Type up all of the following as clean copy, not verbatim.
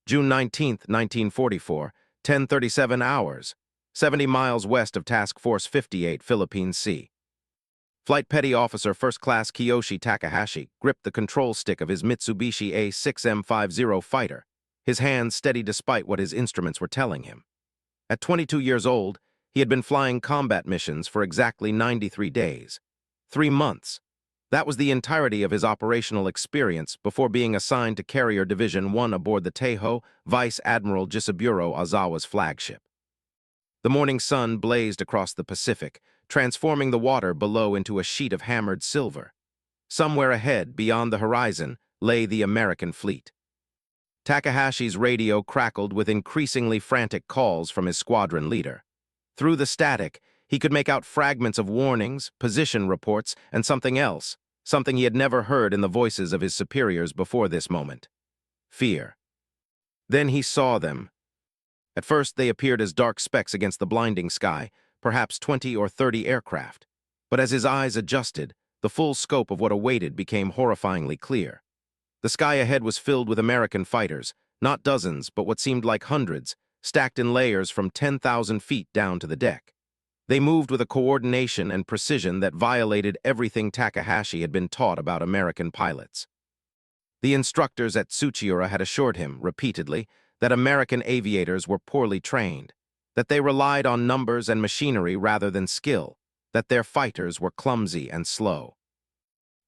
June 19, 1944, 10:37 hours, 70 miles west of Task Force 58, Philippines Sea. Flight Petty Officer First Class Kiyoshi Takahashi gripped the control stick of his Mitsubishi A6M50 fighter, his hands steady despite what his instruments were telling him. At 22 years old, he had been flying combat missions for exactly 93 days. 3 months. That was the entirety of his operational experience before being assigned to Carrier Division 1 aboard the Taiho, Vice Admiral Jisaburo Ozawa's flagship. The morning sun blazed across the Pacific, transforming the water below into a sheet of hammered silver. Somewhere ahead, beyond the horizon, lay the American fleet. Takahashi's radio crackled with increasingly frantic calls from his squadron leader. Through the static, he could make out fragments of warnings, position reports, and something else, something he had never heard in the voices of his superiors before this moment. Fear. Then he saw them. At first, they appeared as dark specks against the blinding sky, perhaps 20 or 30 aircraft. But as his eyes adjusted, the full scope of what awaited became horrifyingly clear. The sky ahead was filled with American fighters, not dozens, but what seemed like hundreds, stacked in layers from 10,000 feet down to the deck. They moved with a coordination and precision that violated everything Takahashi had been taught about American pilots. The instructors at Tsuchiura had assured him, repeatedly, that American aviators were poorly trained, that they relied on numbers and machinery rather than skill, that their fighters were clumsy and slow.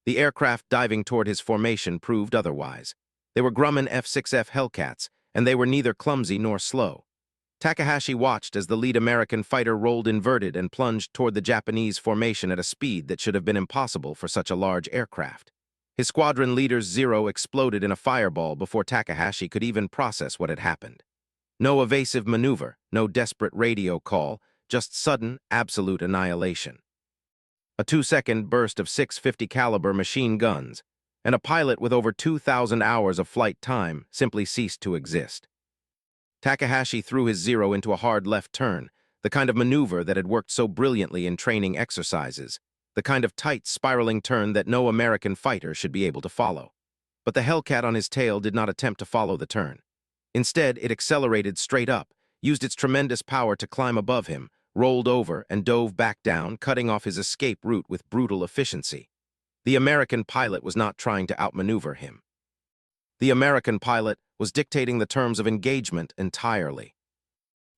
The aircraft diving toward his formation proved otherwise. They were Grumman F-6F Hellcats, and they were neither clumsy nor slow. Takahashi watched as the lead American fighter rolled inverted and plunged toward the Japanese formation at a speed that should have been impossible for such a large aircraft. His squadron leader's Zero exploded in a fireball before Takahashi could even process what had happened. No evasive maneuver, no desperate radio call, just sudden, absolute annihilation. A 2-second burst of 650 caliber machine guns, and a pilot with over 2,000 hours of flight time simply ceased to exist. Takahashi threw his Zero into a hard left turn, the kind of maneuver that had worked so brilliantly in training exercises, the kind of tight, spiraling turn that no American fighter should be able to follow. But the Hellcat on his tail did not attempt to follow the turn. Instead, it accelerated straight up, used its tremendous power to climb above him, rolled over, and dove back down, cutting off his escape route with brutal efficiency. The American pilot was not trying to outmaneuver him. The American pilot was dictating the terms of engagement entirely.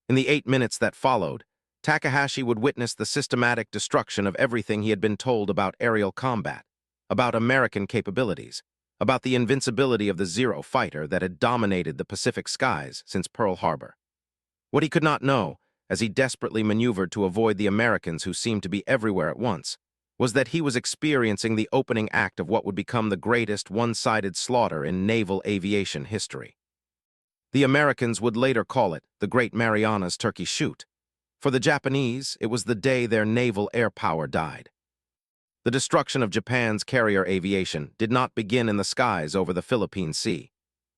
In the 8 minutes that followed, Takahashi would witness the systematic destruction of everything he had been told about aerial combat, about American capabilities, about the invincibility of the Zero fighter that had dominated the Pacific skies since Pearl Harbor. What he could not know, as he desperately maneuvered to avoid the Americans who seemed to be everywhere at once, was that he was experiencing the opening act of what would become the greatest one-sided slaughter in naval aviation history. The Americans would later call it the Great Marianas Turkey Shoot. For the Japanese, it was the day their naval air power died. The destruction of Japan's carrier aviation did not begin in the skies over the Philippine Sea.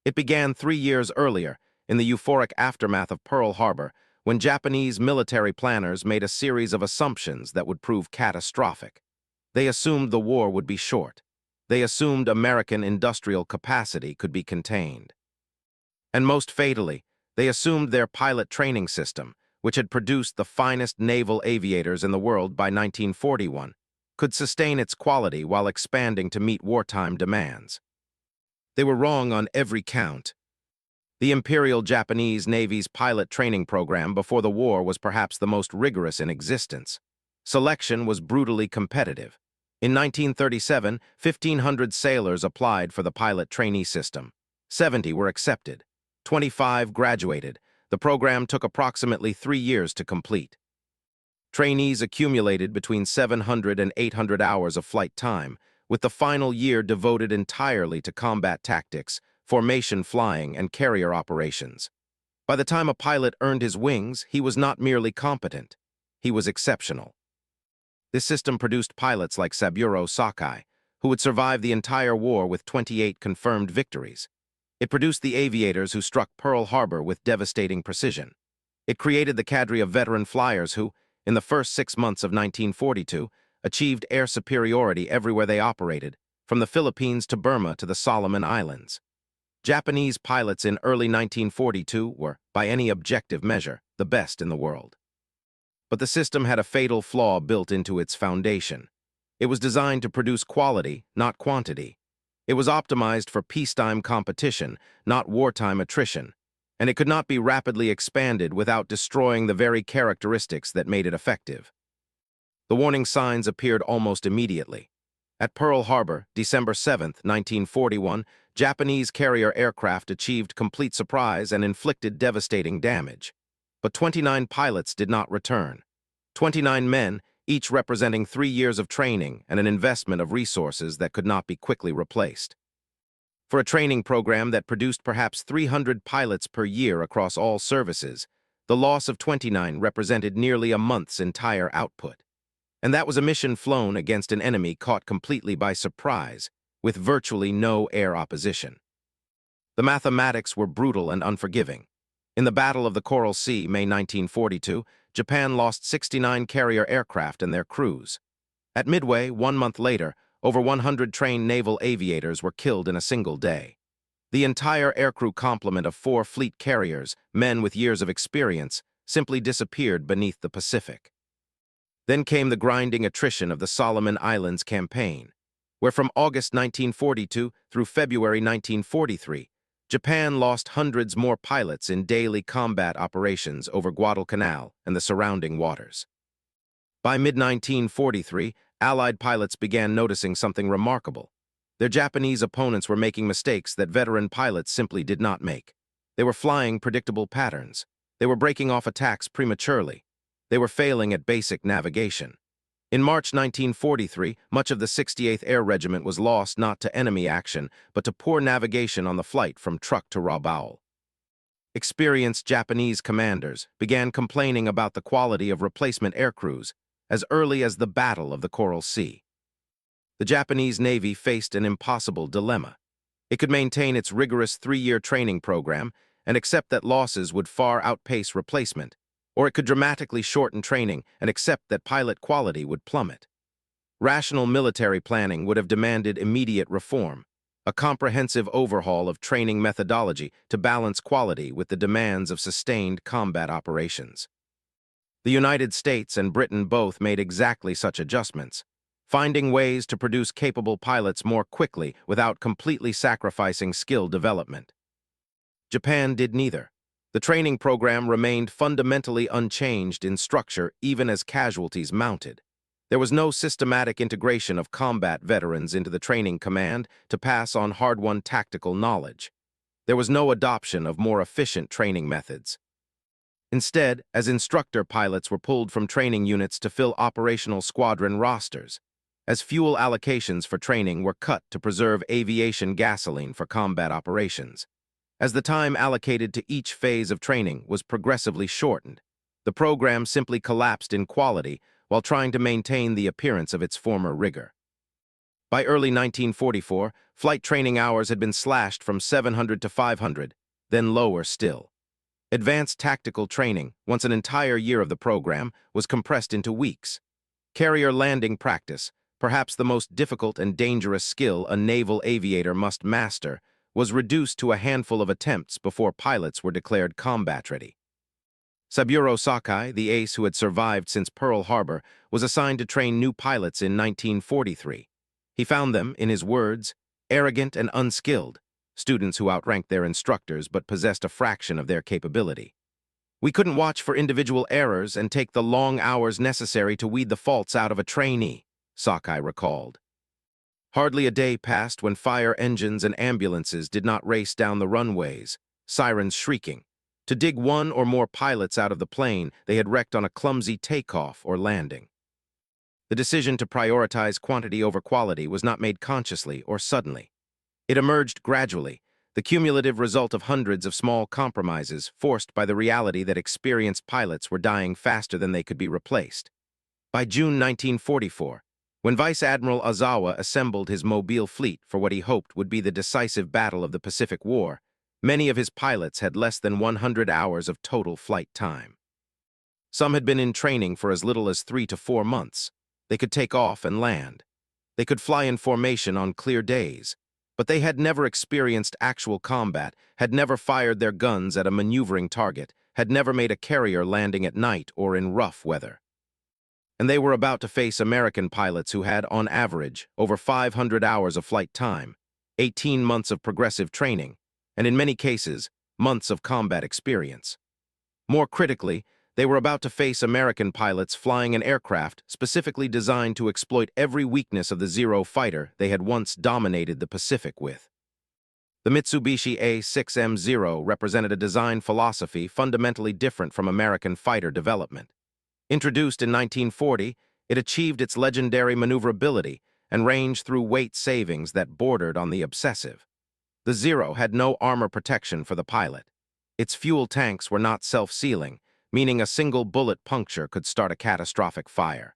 It began 3 years earlier, in the euphoric aftermath of Pearl Harbor, when Japanese military planners made a series of assumptions that would prove catastrophic. They assumed the war would be short. They assumed American industrial capacity could be contained. And most fatally, they assumed their pilot training system, which had produced the finest naval aviators in the world by 1941, could sustain its quality while expanding to meet wartime demands. They were wrong on every count. The Imperial Japanese Navy's pilot training program before the war was perhaps the most rigorous in existence. Selection was brutally competitive. In 1937, 1,500 sailors applied for the pilot trainee system. 70 were accepted. 25 graduated. The program took approximately 3 years to complete. Trainees accumulated between 700 and 800 hours of flight time, with the final year devoted entirely to combat tactics, formation flying, and carrier operations. By the time a pilot earned his wings, he was not merely competent. He was exceptional. This system produced pilots like Saburo Sakai, who would survive the entire war with 28 confirmed victories. It produced the aviators who struck Pearl Harbor with devastating precision. It created the cadre of veteran flyers who, in the first 6 months of 1942, achieved air superiority everywhere they operated, from the Philippines to Burma to the Solomon Islands. Japanese pilots in early 1942 were, by any objective measure, the best in the world. But the system had a fatal flaw built into its foundation. It was designed to produce quality, not quantity. It was optimized for peacetime competition, not wartime attrition, and it could not be rapidly expanded without destroying the very characteristics that made it effective. The warning signs appeared almost immediately. At Pearl Harbor, December 7, 1941, Japanese carrier aircraft achieved complete surprise and inflicted devastating damage. But 29 pilots did not return. 29 men, each representing 3 years of training and an investment of resources that could not be quickly replaced. For a training program that produced perhaps 300 pilots per year across all services, the loss of 29 represented nearly a month's entire output. And that was a mission flown against an enemy caught completely by surprise, with virtually no air opposition. The mathematics were brutal and unforgiving. In the Battle of the Coral Sea, May 1942, Japan lost 69 carrier aircraft and their crews. At Midway, 1 month later, over 100 trained naval aviators were killed in a single day. The entire aircrew complement of 4 fleet carriers, men with years of experience, simply disappeared beneath the Pacific. Then came the grinding attrition of the Solomon Islands campaign, where from August 1942 through February 1943, Japan lost hundreds more pilots in daily combat operations over Guadalcanal and the surrounding waters. By mid-1943, Allied pilots began noticing something remarkable. Their Japanese opponents were making mistakes that veteran pilots simply did not make. They were flying predictable patterns. They were breaking off attacks prematurely. They were failing at basic navigation. In March 1943, much of the 68th Air Regiment was lost not to enemy action, but to poor navigation on the flight from Thach to Rabaul. Experienced Japanese commanders began complaining about the quality of replacement aircrews as early as the Battle of the Coral Sea. The Japanese Navy faced an impossible dilemma. It could maintain its rigorous 3-year training program and accept that losses would far outpace replacement, or it could dramatically shorten training and accept that pilot quality would plummet. Rational military planning would have demanded immediate reform, a comprehensive overhaul of training methodology to balance quality with the demands of sustained combat operations. The United States and Britain both made exactly such adjustments, finding ways to produce capable pilots more quickly without completely sacrificing skill development. Japan did neither. The training program remained fundamentally unchanged in structure even as casualties mounted. There was no systematic integration of combat veterans into the training command to pass on hard-won tactical knowledge. There was no adoption of more efficient training methods. Instead, as instructor pilots were pulled from training units to fill operational squadron rosters, as fuel allocations for training were cut to preserve aviation gasoline for combat operations. As the time allocated to each phase of training was progressively shortened, the program simply collapsed in quality while trying to maintain the appearance of its former rigor. By early 1944, flight training hours had been slashed from 700 to 500, then lower still. Advanced tactical training, once an entire year of the program, was compressed into weeks. Carrier landing practice, perhaps the most difficult and dangerous skill a naval aviator must master, was reduced to a handful of attempts before pilots were declared combat-ready. Saburo Sakai, the ace who had survived since Pearl Harbor, was assigned to train new pilots in 1943. He found them, in his words, arrogant and unskilled, students who outranked their instructors but possessed a fraction of their capability. We couldn't watch for individual errors and take the long hours necessary to weed the faults out of a trainee, Sakai recalled. Hardly a day passed when fire engines and ambulances did not race down the runways, sirens shrieking, to dig one or more pilots out of the plane they had wrecked on a clumsy takeoff or landing. The decision to prioritize quantity over quality was not made consciously or suddenly. It emerged gradually, the cumulative result of hundreds of small compromises forced by the reality that experienced pilots were dying faster than they could be replaced. By June 1944, when Vice Admiral Ozawa assembled his Mobile fleet for what he hoped would be the decisive battle of the Pacific War, many of his pilots had less than 100 hours of total flight time. Some had been in training for as little as 3 to 4 months. They could take off and land. They could fly in formation on clear days. But they had never experienced actual combat, had never fired their guns at a maneuvering target, had never made a carrier landing at night or in rough weather. And they were about to face American pilots who had, on average, over 500 hours of flight time, 18 months of progressive training, and in many cases, months of combat experience. More critically, they were about to face American pilots flying an aircraft specifically designed to exploit every weakness of the Zero fighter they had once dominated the Pacific with. The Mitsubishi A6M0 represented a design philosophy fundamentally different from American fighter development. Introduced in 1940, it achieved its legendary maneuverability and range through weight savings that bordered on the obsessive. The Zero had no armor protection for the pilot. Its fuel tanks were not self-sealing, meaning a single bullet puncture could start a catastrophic fire.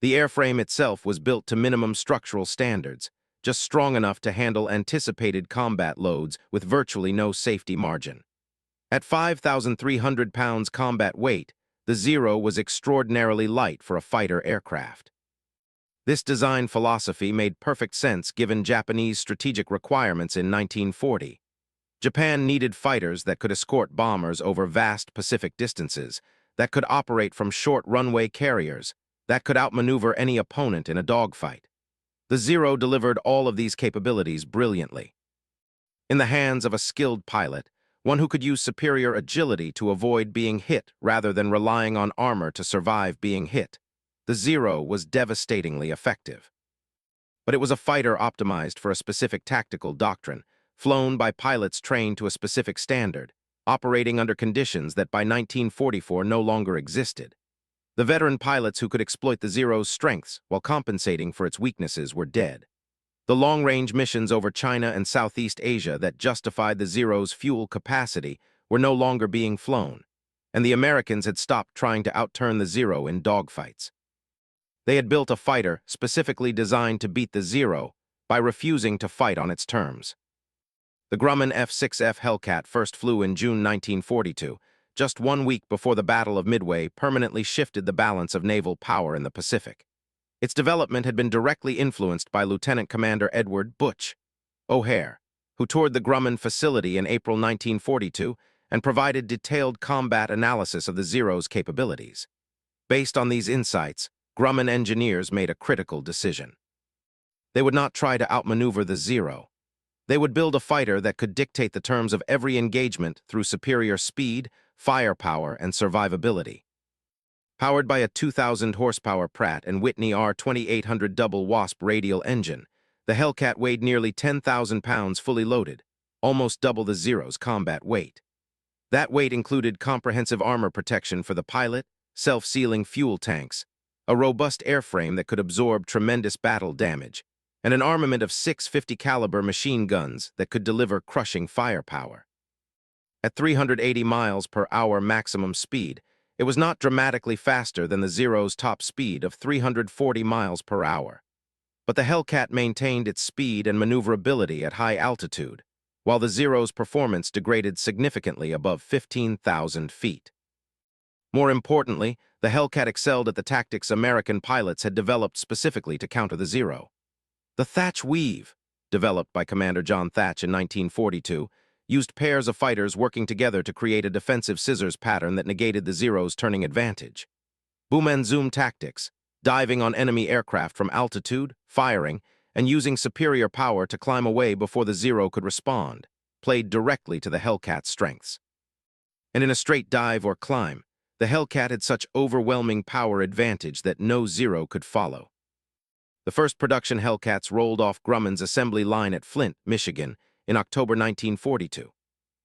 The airframe itself was built to minimum structural standards, just strong enough to handle anticipated combat loads with virtually no safety margin. At 5,300 pounds combat weight, the Zero was extraordinarily light for a fighter aircraft. This design philosophy made perfect sense given Japanese strategic requirements in 1940. Japan needed fighters that could escort bombers over vast Pacific distances, that could operate from short runway carriers, that could outmaneuver any opponent in a dogfight. The Zero delivered all of these capabilities brilliantly. In the hands of a skilled pilot, one who could use superior agility to avoid being hit rather than relying on armor to survive being hit, the Zero was devastatingly effective. But it was a fighter optimized for a specific tactical doctrine, flown by pilots trained to a specific standard, operating under conditions that by 1944 no longer existed. The veteran pilots who could exploit the Zero's strengths while compensating for its weaknesses were dead. The long-range missions over China and Southeast Asia that justified the Zero's fuel capacity were no longer being flown, and the Americans had stopped trying to outturn the Zero in dogfights. They had built a fighter specifically designed to beat the Zero by refusing to fight on its terms. The Grumman F-6F Hellcat first flew in June 1942, just 1 week before the Battle of Midway permanently shifted the balance of naval power in the Pacific. Its development had been directly influenced by Lieutenant Commander Edward Butch O'Hare, who toured the Grumman facility in April 1942 and provided detailed combat analysis of the Zero's capabilities. Based on these insights, Grumman engineers made a critical decision. They would not try to outmaneuver the Zero. They would build a fighter that could dictate the terms of every engagement through superior speed, firepower, and survivability. Powered by a 2,000 horsepower Pratt & Whitney R2800 double Wasp radial engine, the Hellcat weighed nearly 10,000 pounds fully loaded, almost double the Zero's combat weight. That weight included comprehensive armor protection for the pilot, self-sealing fuel tanks, a robust airframe that could absorb tremendous battle damage, and an armament of 650 caliber machine guns that could deliver crushing firepower. At 380 miles per hour maximum speed, it was not dramatically faster than the Zero's top speed of 340 miles per hour. But the Hellcat maintained its speed and maneuverability at high altitude, while the Zero's performance degraded significantly above 15,000 feet. More importantly, the Hellcat excelled at the tactics American pilots had developed specifically to counter the Zero. The Thach weave, developed by Commander John Thach in 1942, used pairs of fighters working together to create a defensive scissors pattern that negated the Zero's turning advantage. Boom and zoom tactics, diving on enemy aircraft from altitude, firing, and using superior power to climb away before the Zero could respond, played directly to the Hellcat's strengths. And in a straight dive or climb, the Hellcat had such overwhelming power advantage that no Zero could follow. The first production Hellcats rolled off Grumman's assembly line at Flint, Michigan, in October 1942.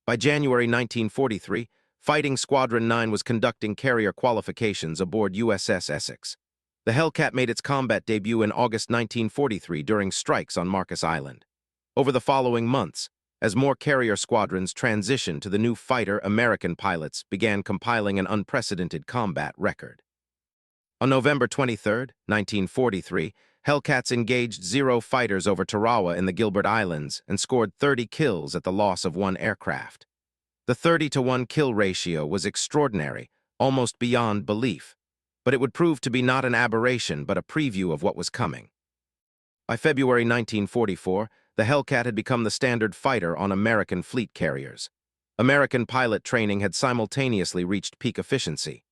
By January 1943, Fighting Squadron 9 was conducting carrier qualifications aboard USS Essex. The Hellcat made its combat debut in August 1943 during strikes on Marcus Island. Over the following months, as more carrier squadrons transitioned to the new fighter, American pilots began compiling an unprecedented combat record. On November 23, 1943, Hellcats engaged Zero fighters over Tarawa in the Gilbert Islands and scored 30 kills at the loss of 1 aircraft. The 30-to-1 kill ratio was extraordinary, almost beyond belief, but it would prove to be not an aberration but a preview of what was coming. By February 1944, the Hellcat had become the standard fighter on American fleet carriers. American pilot training had simultaneously reached peak efficiency.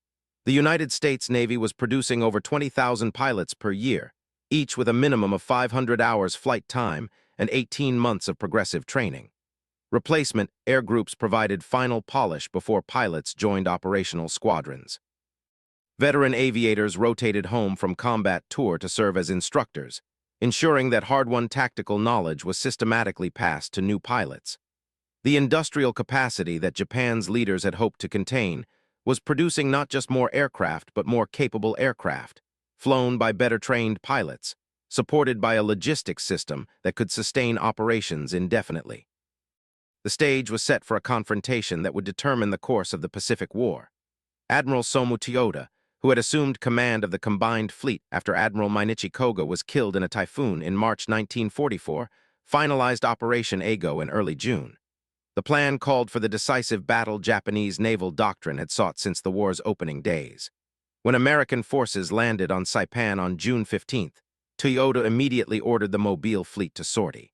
The United States Navy was producing over 20,000 pilots per year, each with a minimum of 500 hours flight time and 18 months of progressive training. Replacement air groups provided final polish before pilots joined operational squadrons. Veteran aviators rotated home from combat tour to serve as instructors, ensuring that hard-won tactical knowledge was systematically passed to new pilots. The industrial capacity that Japan's leaders had hoped to contain was producing not just more aircraft but more capable aircraft, flown by better-trained pilots, supported by a logistics system that could sustain operations indefinitely. The stage was set for a confrontation that would determine the course of the Pacific War. Admiral Somu Toyoda, who had assumed command of the combined fleet after Admiral Mainichi Koga was killed in a typhoon in March 1944, finalized Operation Eigo in early June. The plan called for the decisive battle Japanese naval doctrine had sought since the war's opening days. When American forces landed on Saipan on June 15th, Toyoda immediately ordered the Mobile fleet to sortie.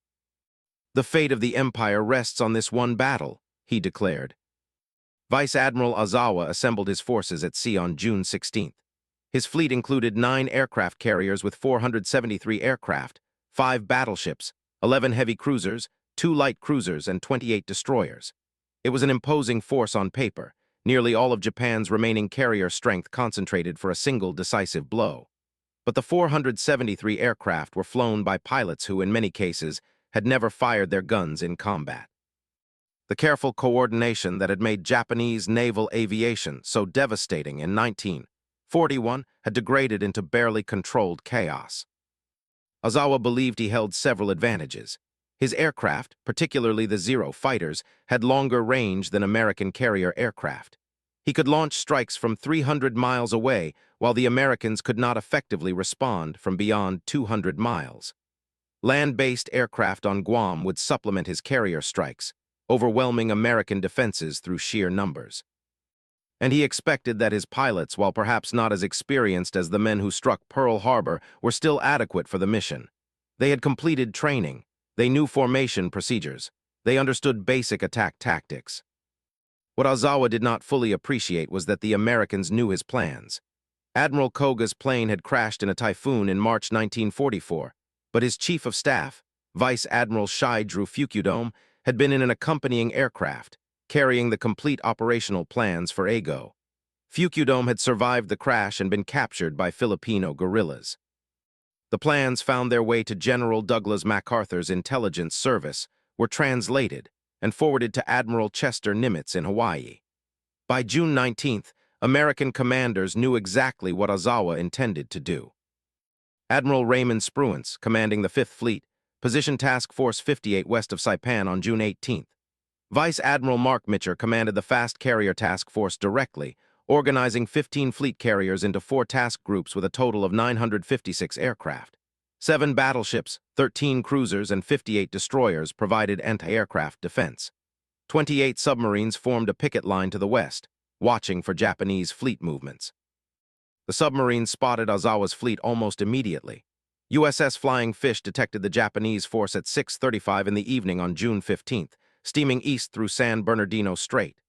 "The fate of the Empire rests on this one battle," he declared. Vice Admiral Ozawa assembled his forces at sea on June 16th. His fleet included 9 aircraft carriers with 473 aircraft, 5 battleships, 11 heavy cruisers, 2 light cruisers, and 28 destroyers. It was an imposing force on paper, nearly all of Japan's remaining carrier strength concentrated for a single decisive blow. But the 473 aircraft were flown by pilots who, in many cases, had never fired their guns in combat. The careful coordination that had made Japanese naval aviation so devastating in 1941 had degraded into barely controlled chaos. Ozawa believed he held several advantages. His aircraft, particularly the Zero fighters, had longer range than American carrier aircraft. He could launch strikes from 300 miles away, while the Americans could not effectively respond from beyond 200 miles. Land-based aircraft on Guam would supplement his carrier strikes, overwhelming American defenses through sheer numbers. And he expected that his pilots, while perhaps not as experienced as the men who struck Pearl Harbor, were still adequate for the mission. They had completed training. They knew formation procedures. They understood basic attack tactics. What Ozawa did not fully appreciate was that the Americans knew his plans. Admiral Koga's plane had crashed in a typhoon in March 1944, but his chief of staff, Vice Admiral Shigeru Fukudome, had been in an accompanying aircraft, carrying the complete operational plans for Eigo. Fukudome had survived the crash and been captured by Filipino guerrillas. The plans found their way to General Douglas MacArthur's intelligence service, were translated, and forwarded to Admiral Chester Nimitz in Hawaii. By June 19th, American commanders knew exactly what Ozawa intended to do. Admiral Raymond Spruance, commanding the 5th Fleet, positioned Task Force 58 west of Saipan on June 18th. Vice Admiral Mark Mitcher commanded the Fast Carrier Task Force directly, organizing 15 fleet carriers into 4 task groups with a total of 956 aircraft. 7 battleships, 13 cruisers, and 58 destroyers provided anti-aircraft defense. 28 submarines formed a picket line to the west, watching for Japanese fleet movements. The submarines spotted Ozawa's fleet almost immediately. USS Flying Fish detected the Japanese force at 6:35 in the evening on June 15th, steaming east through San Bernardino Strait.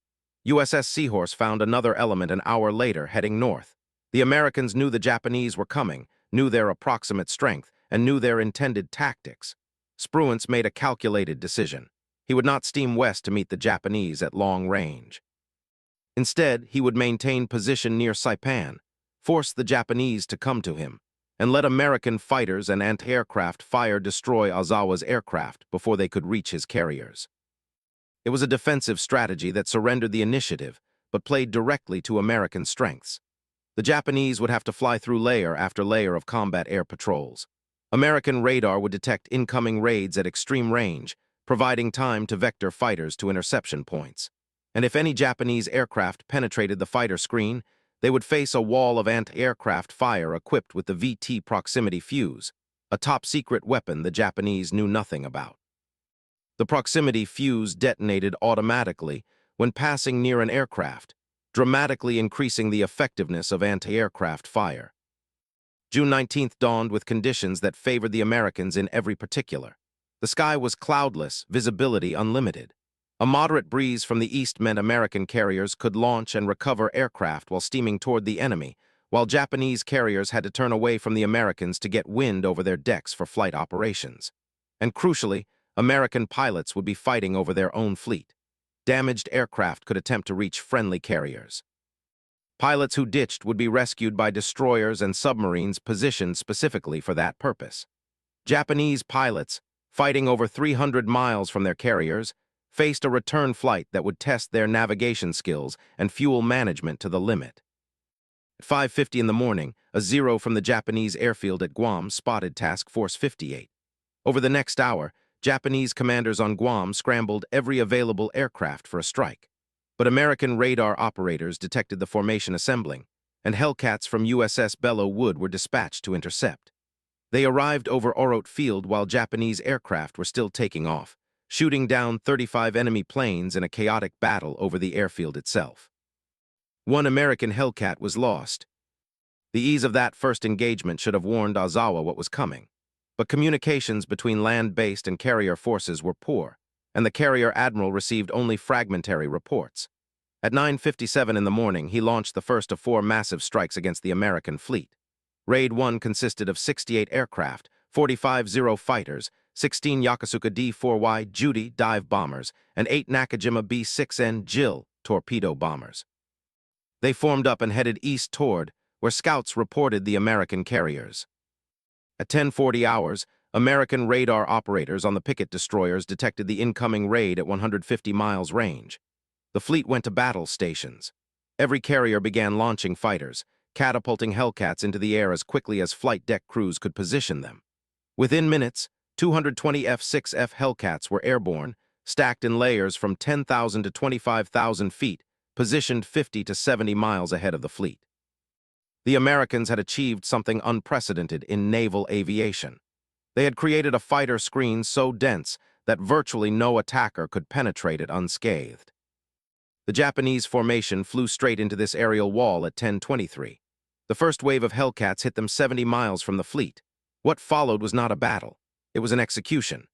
USS Seahorse found another element an hour later, heading north. The Americans knew the Japanese were coming, knew their approximate strength, and knew their intended tactics. Spruance made a calculated decision. He would not steam west to meet the Japanese at long range. Instead, he would maintain position near Saipan, force the Japanese to come to him, and let American fighters and anti-aircraft fire destroy Ozawa's aircraft before they could reach his carriers. It was a defensive strategy that surrendered the initiative, but played directly to American strengths. The Japanese would have to fly through layer after layer of combat air patrols. American radar would detect incoming raids at extreme range, providing time to vector fighters to interception points. And if any Japanese aircraft penetrated the fighter screen, they would face a wall of anti-aircraft fire equipped with the VT proximity fuse, a top-secret weapon the Japanese knew nothing about. The proximity fuse detonated automatically when passing near an aircraft, dramatically increasing the effectiveness of anti-aircraft fire. June 19th dawned with conditions that favored the Americans in every particular. The sky was cloudless, visibility unlimited. A moderate breeze from the east meant American carriers could launch and recover aircraft while steaming toward the enemy, while Japanese carriers had to turn away from the Americans to get wind over their decks for flight operations. And crucially, American pilots would be fighting over their own fleet. Damaged aircraft could attempt to reach friendly carriers. Pilots who ditched would be rescued by destroyers and submarines positioned specifically for that purpose. Japanese pilots, fighting over 300 miles from their carriers, faced a return flight that would test their navigation skills and fuel management to the limit. At 5:50 in the morning, a Zero from the Japanese airfield at Guam spotted Task Force 58. Over the next hour, Japanese commanders on Guam scrambled every available aircraft for a strike. But American radar operators detected the formation assembling, and Hellcats from USS Belleau Wood were dispatched to intercept. They arrived over Orote Field while Japanese aircraft were still taking off, shooting down 35 enemy planes in a chaotic battle over the airfield itself. One American Hellcat was lost. The ease of that first engagement should have warned Ozawa what was coming, but communications between land-based and carrier forces were poor, and the carrier admiral received only fragmentary reports. At 9:57 in the morning, he launched the first of 4 massive strikes against the American fleet. Raid 1 consisted of 68 aircraft, 45 Zero fighters, 16 Yokosuka D-4Y Judy dive bombers, and 8 Nakajima B-6N Jill torpedo bombers. They formed up and headed east toward where scouts reported the American carriers. At 10:40 hours, American radar operators on the picket destroyers detected the incoming raid at 150 miles range. The fleet went to battle stations. Every carrier began launching fighters, catapulting Hellcats into the air as quickly as flight deck crews could position them. Within minutes, 220 F-6F Hellcats were airborne, stacked in layers from 10,000 to 25,000 feet, positioned 50 to 70 miles ahead of the fleet. The Americans had achieved something unprecedented in naval aviation. They had created a fighter screen so dense that virtually no attacker could penetrate it unscathed. The Japanese formation flew straight into this aerial wall at 10:23. The first wave of Hellcats hit them 70 miles from the fleet. What followed was not a battle. It was an execution.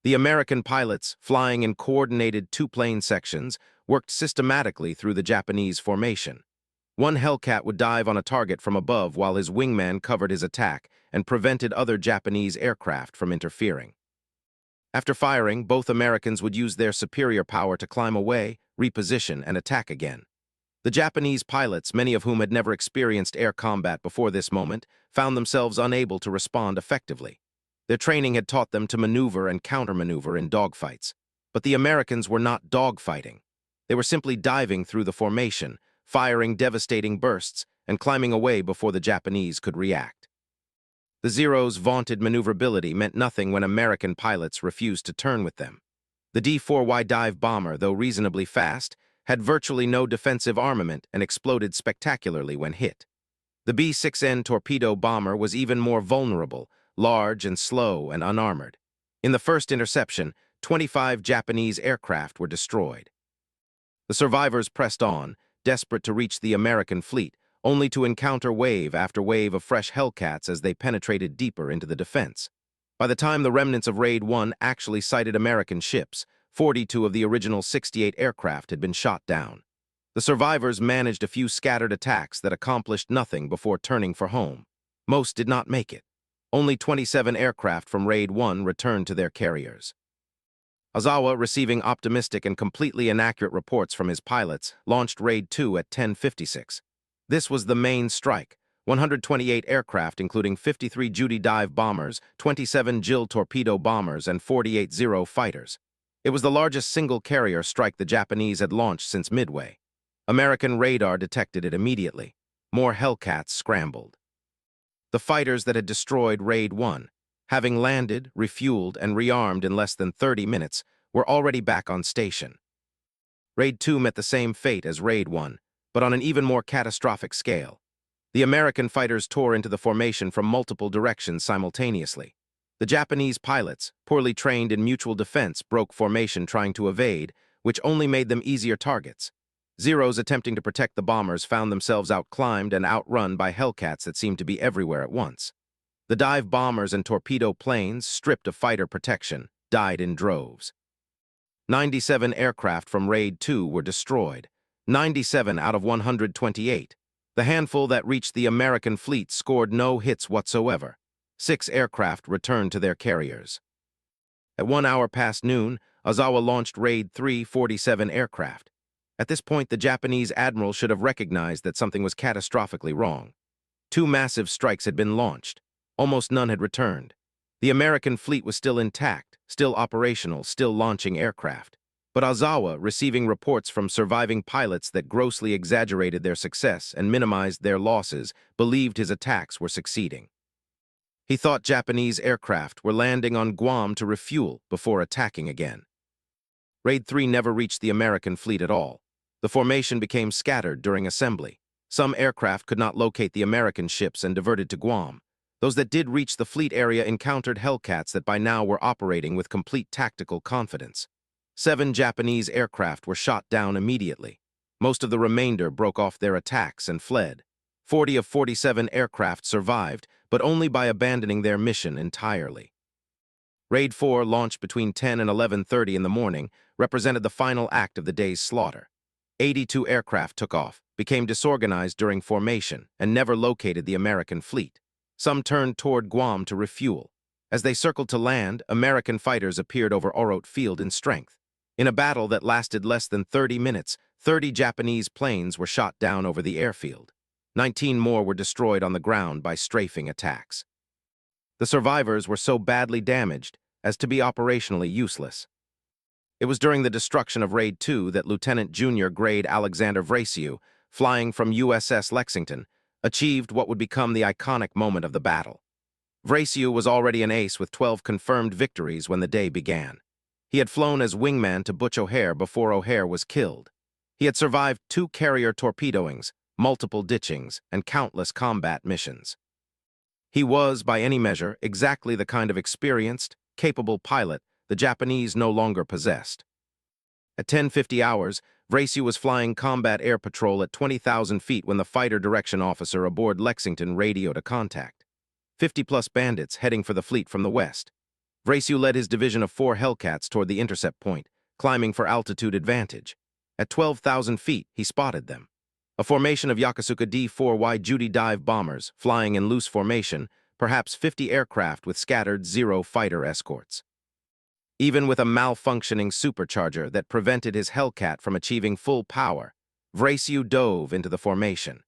The American pilots, flying in coordinated 2-plane sections, worked systematically through the Japanese formation. One Hellcat would dive on a target from above while his wingman covered his attack and prevented other Japanese aircraft from interfering. After firing, both Americans would use their superior power to climb away, reposition, and attack again. The Japanese pilots, many of whom had never experienced air combat before this moment, found themselves unable to respond effectively. Their training had taught them to maneuver and countermaneuver in dogfights. But the Americans were not dogfighting. They were simply diving through the formation, firing devastating bursts, and climbing away before the Japanese could react. The Zero's vaunted maneuverability meant nothing when American pilots refused to turn with them. The D-4Y dive bomber, though reasonably fast, had virtually no defensive armament and exploded spectacularly when hit. The B-6N torpedo bomber was even more vulnerable, large and slow and unarmored. In the first interception, 25 Japanese aircraft were destroyed. The survivors pressed on, desperate to reach the American fleet, only to encounter wave after wave of fresh Hellcats as they penetrated deeper into the defense. By the time the remnants of Raid 1 actually sighted American ships, 42 of the original 68 aircraft had been shot down. The survivors managed a few scattered attacks that accomplished nothing before turning for home. Most did not make it. Only 27 aircraft from Raid 1 returned to their carriers. Ozawa, receiving optimistic and completely inaccurate reports from his pilots, launched Raid 2 at 10:56. This was the main strike, 128 aircraft including 53 Judy dive bombers, 27 Jill torpedo bombers, and 48 Zero fighters. It was the largest single carrier strike the Japanese had launched since Midway. American radar detected it immediately. More Hellcats scrambled. The fighters that had destroyed Raid 1, having landed, refueled, and rearmed in less than 30 minutes, were already back on station. Raid 2 met the same fate as Raid 1, but on an even more catastrophic scale. The American fighters tore into the formation from multiple directions simultaneously. The Japanese pilots, poorly trained in mutual defense, broke formation trying to evade, which only made them easier targets. Zeros attempting to protect the bombers found themselves outclimbed and outrun by Hellcats that seemed to be everywhere at once. The dive bombers and torpedo planes, stripped of fighter protection, died in droves. 97 aircraft from Raid 2 were destroyed, 97 out of 128. The handful that reached the American fleet scored no hits whatsoever. 6 aircraft returned to their carriers. At 1 hour past noon, Ozawa launched Raid 3 47 aircraft. At this point, the Japanese admiral should have recognized that something was catastrophically wrong. 2 massive strikes had been launched. Almost none had returned. The American fleet was still intact, still operational, still launching aircraft. But Ozawa, receiving reports from surviving pilots that grossly exaggerated their success and minimized their losses, believed his attacks were succeeding. He thought Japanese aircraft were landing on Guam to refuel before attacking again. Raid 3 never reached the American fleet at all. The formation became scattered during assembly. Some aircraft could not locate the American ships and diverted to Guam. Those that did reach the fleet area encountered Hellcats that by now were operating with complete tactical confidence. 7 Japanese aircraft were shot down immediately. Most of the remainder broke off their attacks and fled. 40 of 47 aircraft survived, but only by abandoning their mission entirely. Raid 4, launched between 10 and 11:30 in the morning, represented the final act of the day's slaughter. 82 aircraft took off, became disorganized during formation, and never located the American fleet. Some turned toward Guam to refuel. As they circled to land, American fighters appeared over Orot Field in strength. In a battle that lasted less than 30 minutes, 30 Japanese planes were shot down over the airfield. 19 more were destroyed on the ground by strafing attacks. The survivors were so badly damaged as to be operationally useless. It was during the destruction of Raid 2 that Lieutenant Junior Grade Alexander Vrasiu, flying from USS Lexington, achieved what would become the iconic moment of the battle. Vrasiu was already an ace with 12 confirmed victories when the day began. He had flown as wingman to Butch O'Hare before O'Hare was killed. He had survived 2 carrier torpedoings, multiple ditchings, and countless combat missions. He was, by any measure, exactly the kind of experienced, capable pilot the Japanese no longer possessed. At 10:50 hours, Vrasiu was flying combat air patrol at 20,000 feet when the fighter direction officer aboard Lexington radioed a contact. 50-plus bandits heading for the fleet from the west. Vrasiu led his division of 4 Hellcats toward the intercept point, climbing for altitude advantage. At 12,000 feet, he spotted them. A formation of Yokosuka D-4Y Judy dive bombers, flying in loose formation, perhaps 50 aircraft with scattered Zero fighter escorts. Even with a malfunctioning supercharger that prevented his Hellcat from achieving full power, Vrasiu dove into the formation.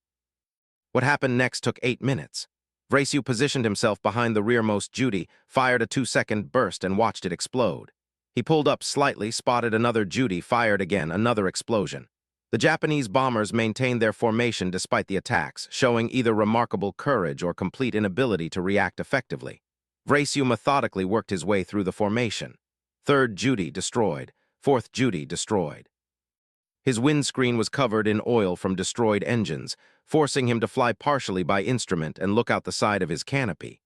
What happened next took 8 minutes. Vrasiu positioned himself behind the rearmost Judy, fired a 2-second burst, and watched it explode. He pulled up slightly, spotted another Judy, fired again, another explosion. The Japanese bombers maintained their formation despite the attacks, showing either remarkable courage or complete inability to react effectively. Vrasiu methodically worked his way through the formation. 3rd Judy destroyed, 4th Judy destroyed. His windscreen was covered in oil from destroyed engines, forcing him to fly partially by instrument and look out the side of his canopy.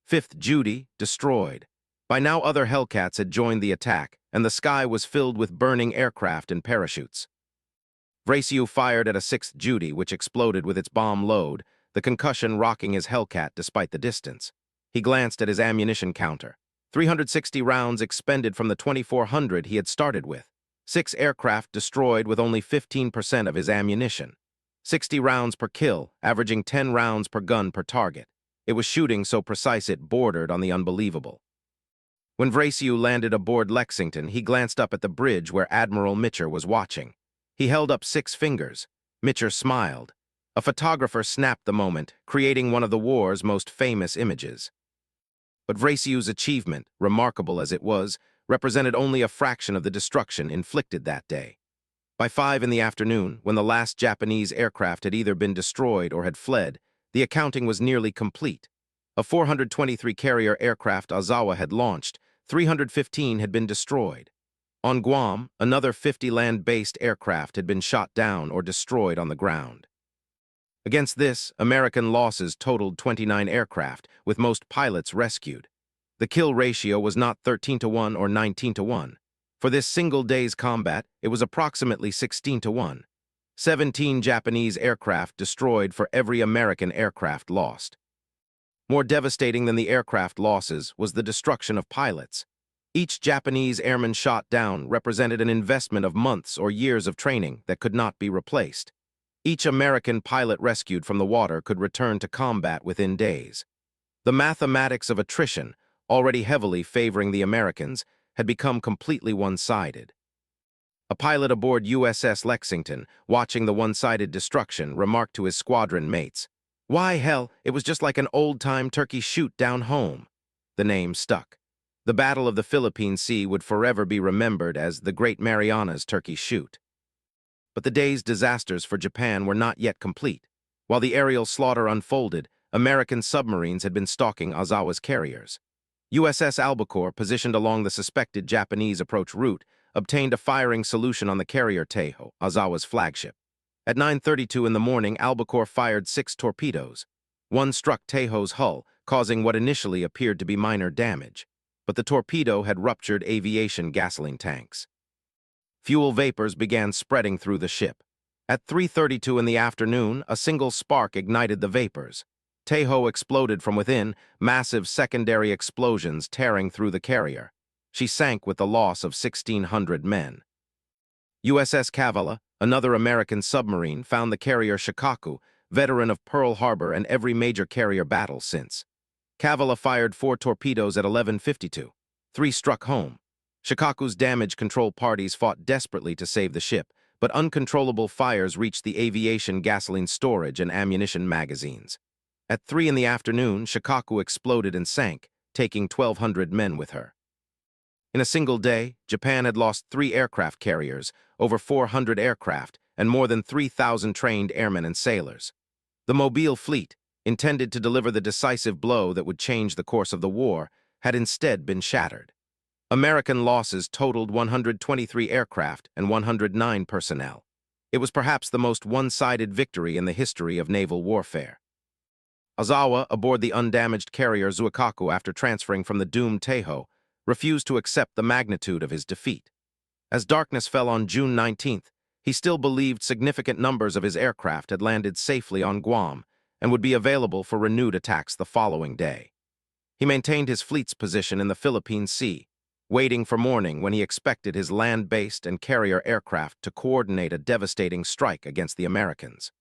5th Judy destroyed. By now other Hellcats had joined the attack, and the sky was filled with burning aircraft and parachutes. Vrasiu fired at a 6th Judy, which exploded with its bomb load, the concussion rocking his Hellcat despite the distance. He glanced at his ammunition counter. 360 rounds expended from the 2,400 he had started with. 6 aircraft destroyed with only 15% of his ammunition. 60 rounds per kill, averaging 10 rounds per gun per target. It was shooting so precise it bordered on the unbelievable. When Vrasiu landed aboard Lexington, he glanced up at the bridge where Admiral Mitcher was watching. He held up 6 fingers. Mitcher smiled. A photographer snapped the moment, creating one of the war's most famous images. But Vrasiu's achievement, remarkable as it was, represented only a fraction of the destruction inflicted that day. By 5 in the afternoon, when the last Japanese aircraft had either been destroyed or had fled, the accounting was nearly complete. Of 423 carrier aircraft Ozawa had launched, 315 had been destroyed. On Guam, another 50 land-based aircraft had been shot down or destroyed on the ground. Against this, American losses totaled 29 aircraft, with most pilots rescued. The kill ratio was not 13-1 or 19-1. For this single day's combat, it was approximately 16-1. 17 Japanese aircraft destroyed for every American aircraft lost. More devastating than the aircraft losses was the destruction of pilots. Each Japanese airman shot down represented an investment of months or years of training that could not be replaced. Each American pilot rescued from the water could return to combat within days. The mathematics of attrition, already heavily favoring the Americans, had become completely one-sided. A pilot aboard USS Lexington, watching the one-sided destruction, remarked to his squadron mates, "Why, hell, it was just like an old-time turkey shoot down home." The name stuck. The Battle of the Philippine Sea would forever be remembered as the Great Marianas Turkey Shoot. But the day's disasters for Japan were not yet complete. While the aerial slaughter unfolded, American submarines had been stalking Ozawa's carriers. USS Albacore, positioned along the suspected Japanese approach route, obtained a firing solution on the carrier Taiho, Ozawa's flagship. At 9:32 in the morning, Albacore fired 6 torpedoes. One struck Taiho's hull, causing what initially appeared to be minor damage. But the torpedo had ruptured aviation gasoline tanks. Fuel vapors began spreading through the ship. At 3:32 in the afternoon, a single spark ignited the vapors. Taiho exploded from within, massive secondary explosions tearing through the carrier. She sank with the loss of 1,600 men. USS Kavala, another American submarine, found the carrier Shikaku, veteran of Pearl Harbor and every major carrier battle since. Kavala fired 4 torpedoes at 11:52. 3 struck home. Shikaku's damage control parties fought desperately to save the ship, but uncontrollable fires reached the aviation gasoline storage and ammunition magazines. At 3 in the afternoon, Shikaku exploded and sank, taking 1,200 men with her. In a single day, Japan had lost 3 aircraft carriers, over 400 aircraft, and more than 3,000 trained airmen and sailors. The Mobile fleet, intended to deliver the decisive blow that would change the course of the war, had instead been shattered. American losses totaled 123 aircraft and 109 personnel. It was perhaps the most one-sided victory in the history of naval warfare. Ozawa, aboard the undamaged carrier Zuikaku after transferring from the doomed Taiho, refused to accept the magnitude of his defeat. As darkness fell on June 19th, he still believed significant numbers of his aircraft had landed safely on Guam and would be available for renewed attacks the following day. He maintained his fleet's position in the Philippine Sea, waiting for morning when he expected his land-based and carrier aircraft to coordinate a devastating strike against the Americans.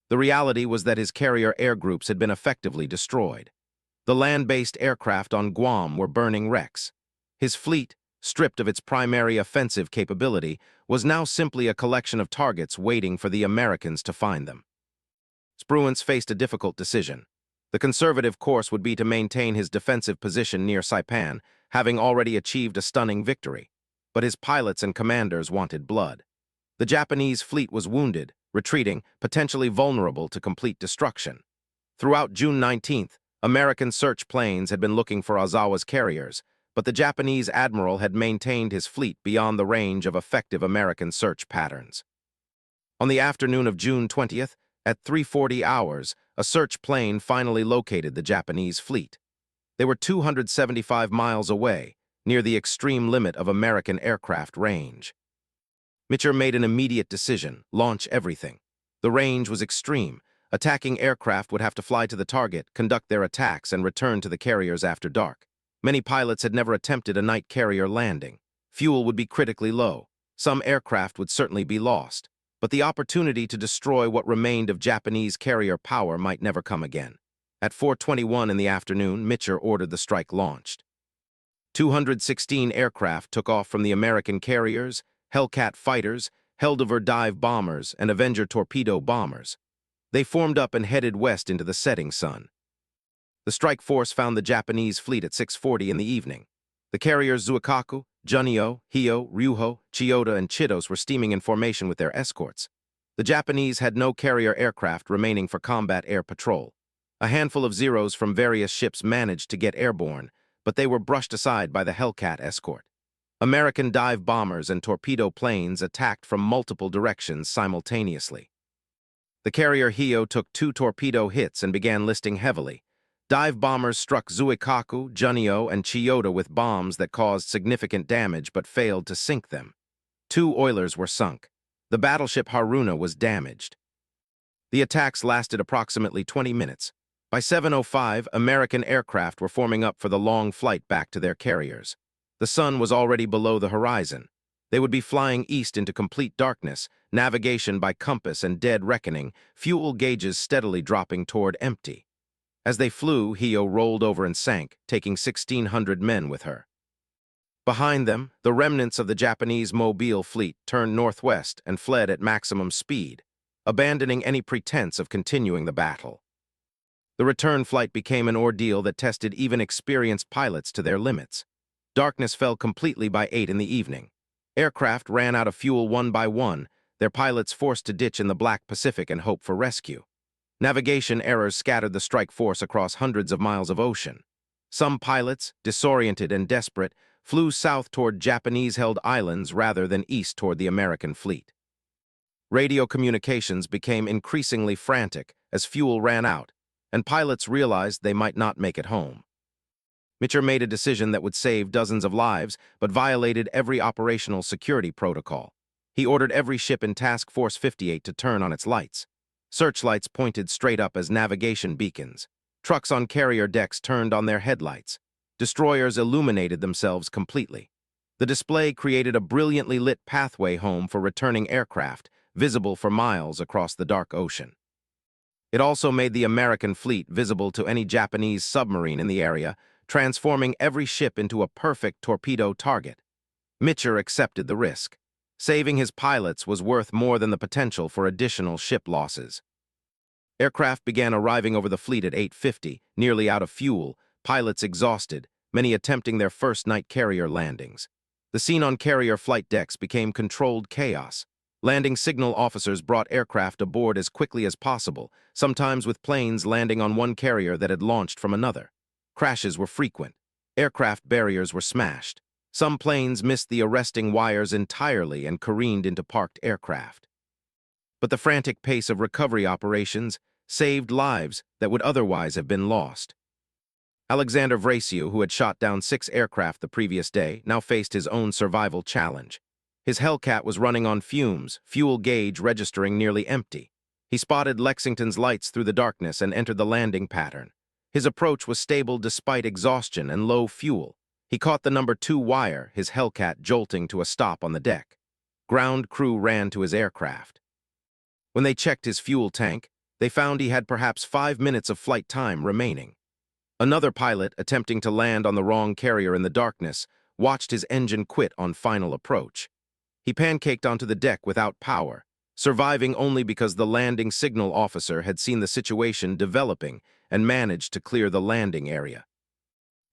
The reality was that his carrier air groups had been effectively destroyed. The land-based aircraft on Guam were burning wrecks. His fleet, stripped of its primary offensive capability, was now simply a collection of targets waiting for the Americans to find them. Spruance faced a difficult decision. The conservative course would be to maintain his defensive position near Saipan, having already achieved a stunning victory. But his pilots and commanders wanted blood. The Japanese fleet was wounded, retreating, potentially vulnerable to complete destruction. Throughout June 19th, American search planes had been looking for Ozawa's carriers, but the Japanese admiral had maintained his fleet beyond the range of effective American search patterns. On the afternoon of June 20th, at 3:40 hours, a search plane finally located the Japanese fleet. They were 275 miles away, near the extreme limit of American aircraft range. Mitchell made an immediate decision: launch everything. The range was extreme. Attacking aircraft would have to fly to the target, conduct their attacks, and return to the carriers after dark. Many pilots had never attempted a night carrier landing. Fuel would be critically low. Some aircraft would certainly be lost. But the opportunity to destroy what remained of Japanese carrier power might never come again. At 4:21 in the afternoon, Mitchell ordered the strike launched. 216 aircraft took off from the American carriers, Hellcat fighters, Heldover dive bombers, and Avenger torpedo bombers. They formed up and headed west into the setting sun. The strike force found the Japanese fleet at 6:40 in the evening. The carriers Zuikaku, Junyeo, Hio, Ryuho, Chiyoda, and Chitos were steaming in formation with their escorts. The Japanese had no carrier aircraft remaining for combat air patrol. A handful of Zeros from various ships managed to get airborne, but they were brushed aside by the Hellcat escort. American dive bombers and torpedo planes attacked from multiple directions simultaneously. The carrier Hio took 2 torpedo hits and began listing heavily. Dive bombers struck Zuikaku, Junyeo, and Chiyoda with bombs that caused significant damage but failed to sink them. 2 oilers were sunk. The battleship Haruna was damaged. The attacks lasted approximately 20 minutes. By 7:05, American aircraft were forming up for the long flight back to their carriers. The sun was already below the horizon. They would be flying east into complete darkness, navigation by compass and dead reckoning, fuel gauges steadily dropping toward empty. As they flew, Hio rolled over and sank, taking 1,600 men with her. Behind them, the remnants of the Japanese Mobile fleet turned northwest and fled at maximum speed, abandoning any pretense of continuing the battle. The return flight became an ordeal that tested even experienced pilots to their limits. Darkness fell completely by 8 in the evening. Aircraft ran out of fuel one by one, their pilots forced to ditch in the Black Pacific and hope for rescue. Navigation errors scattered the strike force across hundreds of miles of ocean. Some pilots, disoriented and desperate, flew south toward Japanese-held islands rather than east toward the American fleet. Radio communications became increasingly frantic as fuel ran out, and pilots realized they might not make it home. Mitcher made a decision that would save dozens of lives, but violated every operational security protocol. He ordered every ship in Task Force 58 to turn on its lights. Searchlights pointed straight up as navigation beacons. Trucks on carrier decks turned on their headlights. Destroyers illuminated themselves completely. The display created a brilliantly lit pathway home for returning aircraft, visible for miles across the dark ocean. It also made the American fleet visible to any Japanese submarine in the area, transforming every ship into a perfect torpedo target. Mitcher accepted the risk. Saving his pilots was worth more than the potential for additional ship losses. Aircraft began arriving over the fleet at 8:50, nearly out of fuel, pilots exhausted, many attempting their first night carrier landings. The scene on carrier flight decks became controlled chaos. Landing signal officers brought aircraft aboard as quickly as possible, sometimes with planes landing on one carrier that had launched from another. Crashes were frequent. Aircraft barriers were smashed. Some planes missed the arresting wires entirely and careened into parked aircraft. But the frantic pace of recovery operations saved lives that would otherwise have been lost. Alexander Vrasiu, who had shot down 6 aircraft the previous day, now faced his own survival challenge. His Hellcat was running on fumes, fuel gauge registering nearly empty. He spotted Lexington's lights through the darkness and entered the landing pattern. His approach was stable despite exhaustion and low fuel. He caught the number 2 wire, his Hellcat jolting to a stop on the deck. Ground crew ran to his aircraft. When they checked his fuel tank, they found he had perhaps 5 minutes of flight time remaining. Another pilot, attempting to land on the wrong carrier in the darkness, watched his engine quit on final approach. He pancaked onto the deck without power, surviving only because the landing signal officer had seen the situation developing and managed to clear the landing area.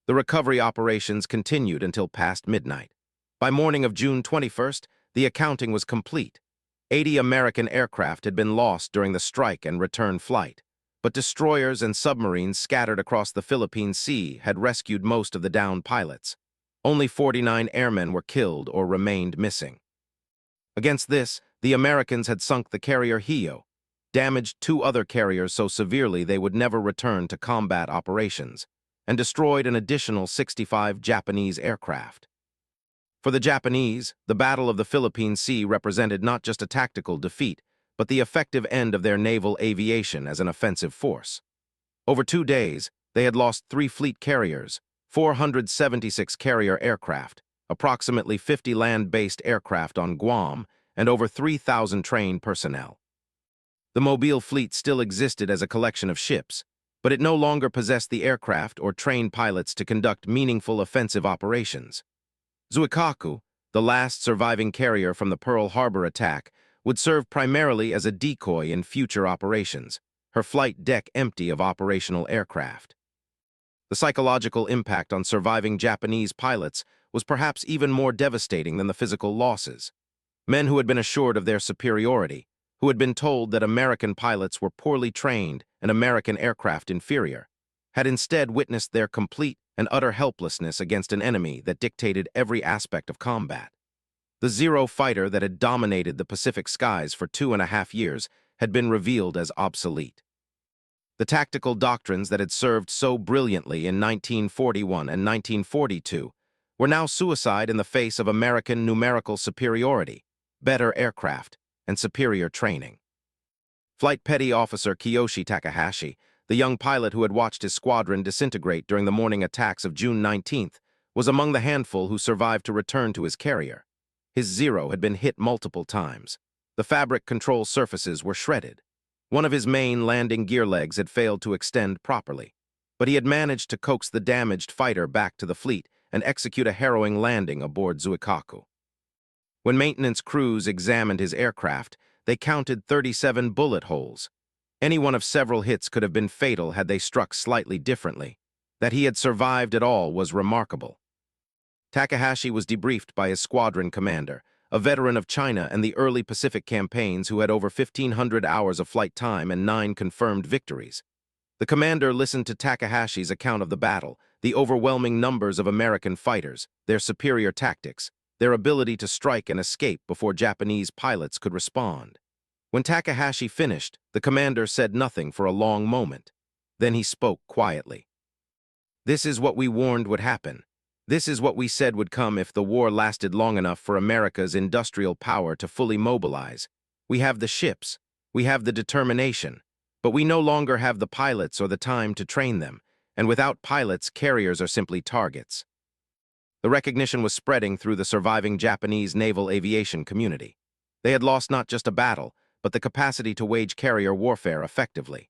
The recovery operations continued until past midnight. By morning of June 21st, the accounting was complete. 80 American aircraft had been lost during the strike and return flight, but destroyers and submarines scattered across the Philippine Sea had rescued most of the downed pilots. Only 49 airmen were killed or remained missing. Against this, the Americans had sunk the carrier Hio, damaged 2 other carriers so severely they would never return to combat operations, and destroyed an additional 65 Japanese aircraft. For the Japanese, the Battle of the Philippine Sea represented not just a tactical defeat, but the effective end of their naval aviation as an offensive force. Over 2 days, they had lost 3 fleet carriers, 476 carrier aircraft, approximately 50 land-based aircraft on Guam, and over 3,000 trained personnel. The Mobile fleet still existed as a collection of ships, but it no longer possessed the aircraft or trained pilots to conduct meaningful offensive operations. Zuikaku, the last surviving carrier from the Pearl Harbor attack, would serve primarily as a decoy in future operations, her flight deck empty of operational aircraft. The psychological impact on surviving Japanese pilots was perhaps even more devastating than the physical losses. Men who had been assured of their superiority, who had been told that American pilots were poorly trained and American aircraft inferior, had instead witnessed their complete and utter helplessness against an enemy that dictated every aspect of combat. The Zero fighter that had dominated the Pacific skies for 2.5 years had been revealed as obsolete. The tactical doctrines that had served so brilliantly in 1941 and 1942 were now suicide in the face of American numerical superiority, better aircraft, and superior training. Flight Petty Officer Kiyoshi Takahashi, the young pilot who had watched his squadron disintegrate during the morning attacks of June 19th, was among the handful who survived to return to his carrier. His Zero had been hit multiple times. The fabric control surfaces were shredded. One of his main landing gear legs had failed to extend properly, but he had managed to coax the damaged fighter back to the fleet and execute a harrowing landing aboard Zuikaku. When maintenance crews examined his aircraft, they counted 37 bullet holes. Any one of several hits could have been fatal had they struck slightly differently. That he had survived at all was remarkable. Takahashi was debriefed by his squadron commander, a veteran of China and the early Pacific campaigns who had over 1,500 hours of flight time and 9 confirmed victories. The commander listened to Takahashi's account of the battle, the overwhelming numbers of American fighters, their superior tactics, their ability to strike and escape before Japanese pilots could respond. When Takahashi finished, the commander said nothing for a long moment. Then he spoke quietly. "This is what we warned would happen. This is what we said would come if the war lasted long enough for America's industrial power to fully mobilize. We have the ships, we have the determination, but we no longer have the pilots or the time to train them, and without pilots, carriers are simply targets." The recognition was spreading through the surviving Japanese naval aviation community. They had lost not just a battle, but the capacity to wage carrier warfare effectively.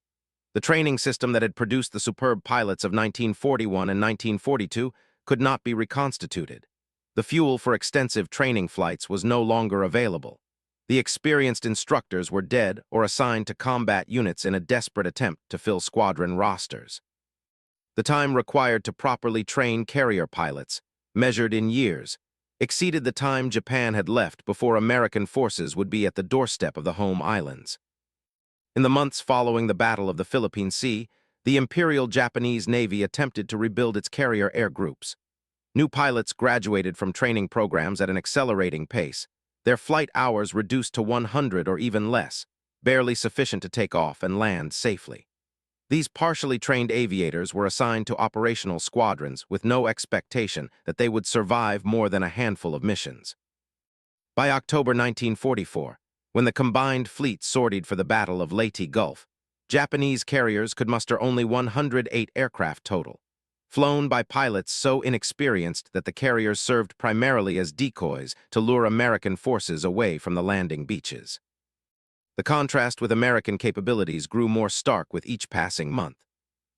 The training system that had produced the superb pilots of 1941 and 1942 could not be reconstituted. The fuel for extensive training flights was no longer available. The experienced instructors were dead or assigned to combat units in a desperate attempt to fill squadron rosters. The time required to properly train carrier pilots, measured in years, exceeded the time Japan had left before American forces would be at the doorstep of the home islands. In the months following the Battle of the Philippine Sea, the Imperial Japanese Navy attempted to rebuild its carrier air groups. New pilots graduated from training programs at an accelerating pace, their flight hours reduced to 100 or even less, barely sufficient to take off and land safely. These partially trained aviators were assigned to operational squadrons with no expectation that they would survive more than a handful of missions. By October 1944, when the combined fleet sortied for the Battle of Leyte Gulf, Japanese carriers could muster only 108 aircraft total, flown by pilots so inexperienced that the carriers served primarily as decoys to lure American forces away from the landing beaches. The contrast with American capabilities grew more stark with each passing month.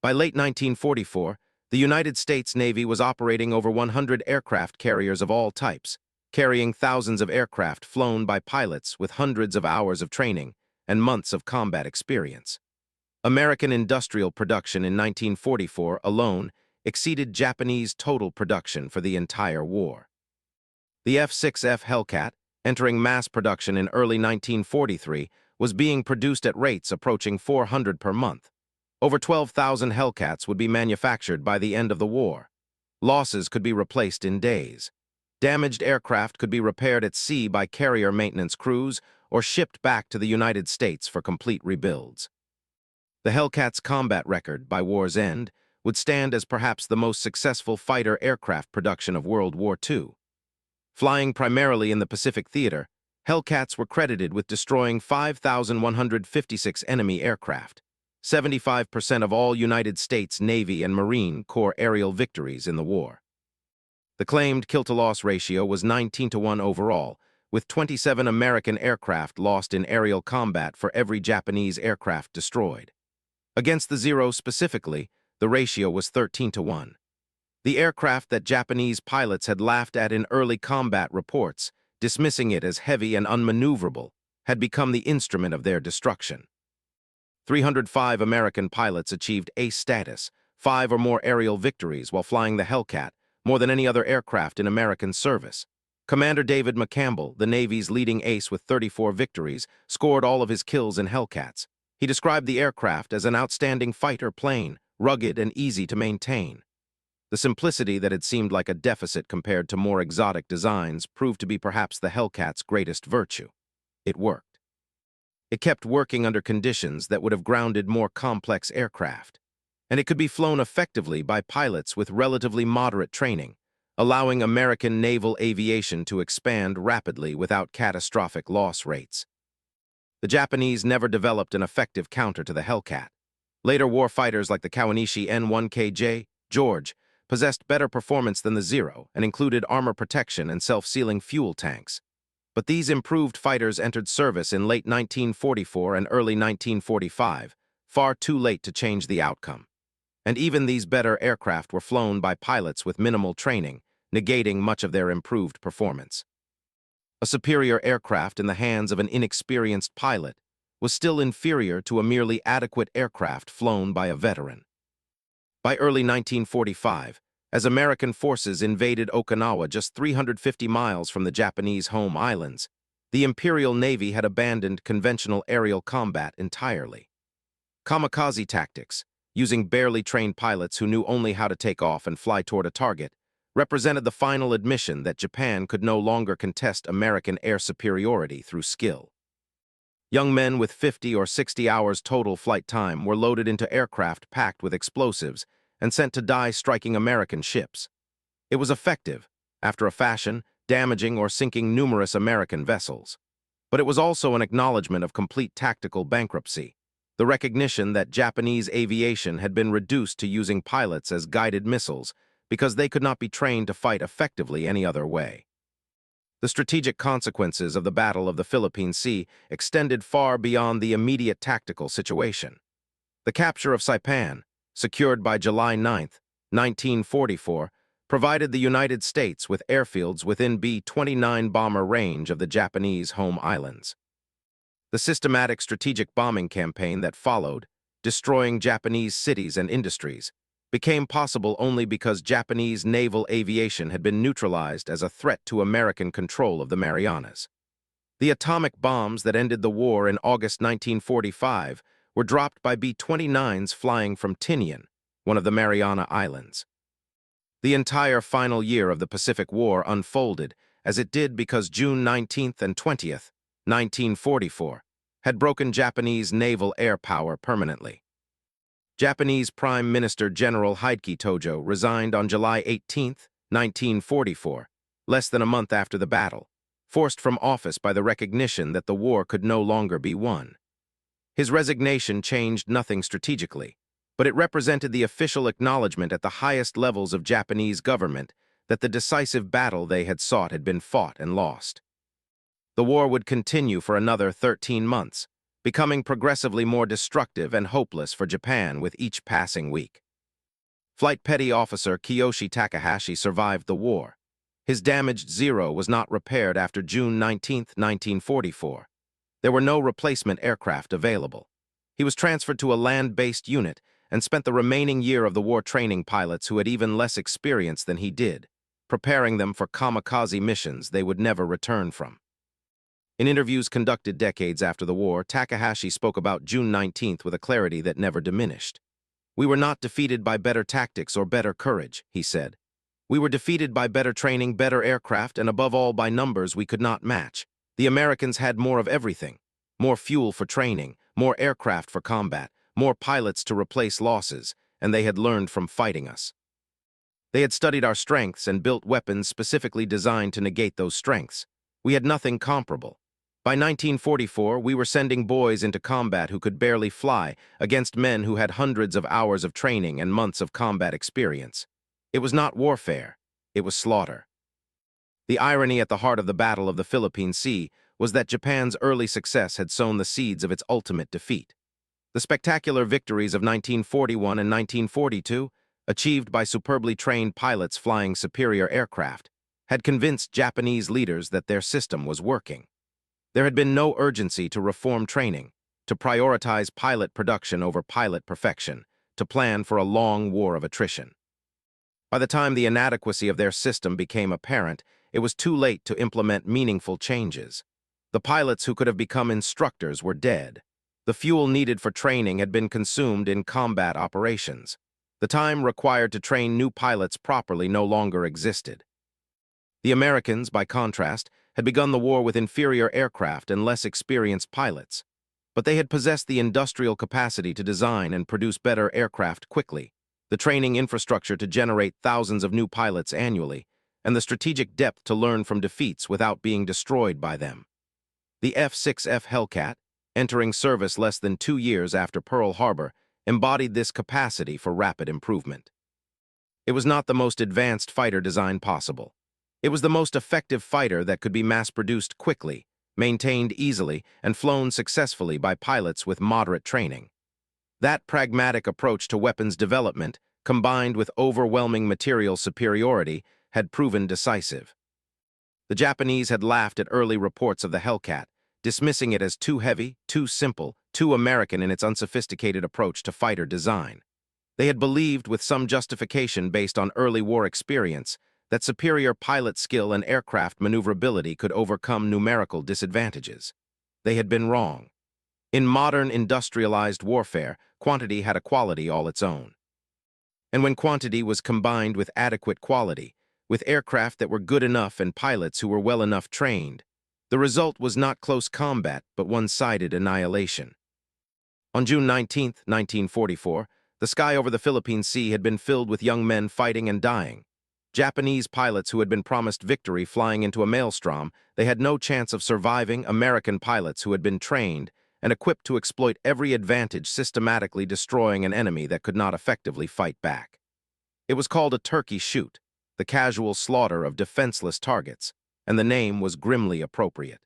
By late 1944, the United States Navy was operating over 100 aircraft carriers of all types, carrying thousands of aircraft flown by pilots with hundreds of hours of training and months of combat experience. American industrial production in 1944 alone exceeded Japanese total production for the entire war. The F-6F Hellcat, entering mass production in early 1943, was being produced at rates approaching 400 per month. Over 12,000 Hellcats would be manufactured by the end of the war. Losses could be replaced in days. Damaged aircraft could be repaired at sea by carrier maintenance crews or shipped back to the United States for complete rebuilds. The Hellcat's combat record, by war's end, would stand as perhaps the most successful fighter aircraft production of World War II. Flying primarily in the Pacific Theater, Hellcats were credited with destroying 5,156 enemy aircraft, 75% of all United States Navy and Marine Corps aerial victories in the war. The claimed kill-to-loss ratio was 19-1 overall, with 27 American aircraft lost in aerial combat for every Japanese aircraft destroyed. Against the Zero specifically, the ratio was 13-1. The aircraft that Japanese pilots had laughed at in early combat reports, dismissing it as heavy and unmaneuverable, had become the instrument of their destruction. 305 American pilots achieved ace status, 5 or more aerial victories while flying the Hellcat, more than any other aircraft in American service. Commander David McCampbell, the Navy's leading ace with 34 victories, scored all of his kills in Hellcats. He described the aircraft as an outstanding fighter plane, rugged and easy to maintain. The simplicity that had seemed like a deficit compared to more exotic designs proved to be perhaps the Hellcat's greatest virtue. It worked. It kept working under conditions that would have grounded more complex aircraft, and it could be flown effectively by pilots with relatively moderate training, allowing American naval aviation to expand rapidly without catastrophic loss rates. The Japanese never developed an effective counter to the Hellcat. Later warfighters like the Kawanishi N-1KJ, George, possessed better performance than the Zero and included armor protection and self-sealing fuel tanks. But these improved fighters entered service in late 1944 and early 1945, far too late to change the outcome. And even these better aircraft were flown by pilots with minimal training, negating much of their improved performance. A superior aircraft in the hands of an inexperienced pilot was still inferior to a merely adequate aircraft flown by a veteran. By early 1945, as American forces invaded Okinawa just 350 miles from the Japanese home islands, the Imperial Navy had abandoned conventional aerial combat entirely. Kamikaze tactics, using barely trained pilots who knew only how to take off and fly toward a target, represented the final admission that Japan could no longer contest American air superiority through skill. Young men with 50 or 60 hours total flight time were loaded into aircraft packed with explosives and sent to die striking American ships. It was effective, after a fashion, damaging or sinking numerous American vessels. But it was also an acknowledgement of complete tactical bankruptcy, the recognition that Japanese aviation had been reduced to using pilots as guided missiles because they could not be trained to fight effectively any other way. The strategic consequences of the Battle of the Philippine Sea extended far beyond the immediate tactical situation. The capture of Saipan, secured by July 9, 1944, provided the United States with airfields within B-29 bomber range of the Japanese home islands. The systematic strategic bombing campaign that followed, destroying Japanese cities and industries, became possible only because Japanese naval aviation had been neutralized as a threat to American control of the Marianas. The atomic bombs that ended the war in August 1945 were dropped by B-29s flying from Tinian, one of the Mariana Islands. The entire final year of the Pacific War unfolded as it did because June 19th and 20th, 1944, had broken Japanese naval air power permanently. Japanese Prime Minister General Hideki Tojo resigned on July 18, 1944, less than a month after the battle, forced from office by the recognition that the war could no longer be won. His resignation changed nothing strategically, but it represented the official acknowledgement at the highest levels of Japanese government that the decisive battle they had sought had been fought and lost. The war would continue for another 13 months, becoming progressively more destructive and hopeless for Japan with each passing week. Flight Petty Officer Kiyoshi Takahashi survived the war. His damaged Zero was not repaired after June 19, 1944. There were no replacement aircraft available. He was transferred to a land-based unit and spent the remaining year of the war training pilots who had even less experience than he did, preparing them for kamikaze missions they would never return from. In interviews conducted decades after the war, Takahashi spoke about June 19th with a clarity that never diminished. "We were not defeated by better tactics or better courage," he said. "We were defeated by better training, better aircraft, and above all by numbers we could not match. The Americans had more of everything. More fuel for training, more aircraft for combat, more pilots to replace losses, and they had learned from fighting us. They had studied our strengths and built weapons specifically designed to negate those strengths. We had nothing comparable. By 1944, we were sending boys into combat who could barely fly against men who had hundreds of hours of training and months of combat experience. It was not warfare, it was slaughter." The irony at the heart of the Battle of the Philippine Sea was that Japan's early success had sown the seeds of its ultimate defeat. The spectacular victories of 1941 and 1942, achieved by superbly trained pilots flying superior aircraft, had convinced Japanese leaders that their system was working. There had been no urgency to reform training, to prioritize pilot production over pilot perfection, to plan for a long war of attrition. By the time the inadequacy of their system became apparent, it was too late to implement meaningful changes. The pilots who could have become instructors were dead. The fuel needed for training had been consumed in combat operations. The time required to train new pilots properly no longer existed. The Americans, by contrast, had begun the war with inferior aircraft and less experienced pilots. But they had possessed the industrial capacity to design and produce better aircraft quickly, the training infrastructure to generate thousands of new pilots annually, and the strategic depth to learn from defeats without being destroyed by them. The F-6F Hellcat, entering service less than 2 years after Pearl Harbor, embodied this capacity for rapid improvement. It was not the most advanced fighter design possible. It was the most effective fighter that could be mass-produced quickly, maintained easily, and flown successfully by pilots with moderate training. That pragmatic approach to weapons development, combined with overwhelming material superiority, had proven decisive. The Japanese had laughed at early reports of the Hellcat, dismissing it as too heavy, too simple, too American in its unsophisticated approach to fighter design. They had believed, with some justification based on early war experience, that superior pilot skill and aircraft maneuverability could overcome numerical disadvantages. They had been wrong. In modern industrialized warfare, quantity had a quality all its own. And when quantity was combined with adequate quality, with aircraft that were good enough and pilots who were well enough trained, the result was not close combat but one-sided annihilation. On June 19, 1944, the sky over the Philippine Sea had been filled with young men fighting and dying. Japanese pilots who had been promised victory flying into a maelstrom, they had no chance of surviving American pilots who had been trained and equipped to exploit every advantage, systematically destroying an enemy that could not effectively fight back. It was called a turkey shoot, the casual slaughter of defenseless targets, and the name was grimly appropriate.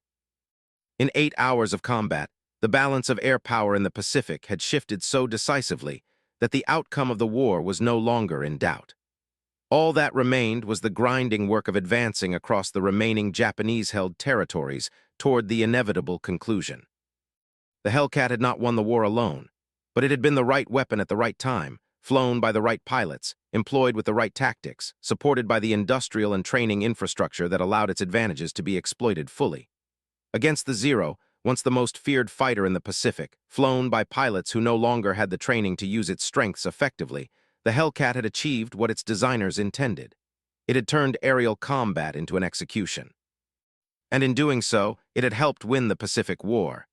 In 8 hours of combat, the balance of air power in the Pacific had shifted so decisively that the outcome of the war was no longer in doubt. All that remained was the grinding work of advancing across the remaining Japanese-held territories toward the inevitable conclusion. The Hellcat had not won the war alone, but it had been the right weapon at the right time, flown by the right pilots, employed with the right tactics, supported by the industrial and training infrastructure that allowed its advantages to be exploited fully. Against the Zero, once the most feared fighter in the Pacific, flown by pilots who no longer had the training to use its strengths effectively, the Hellcat had achieved what its designers intended. It had turned aerial combat into an execution. And in doing so, it had helped win the Pacific War.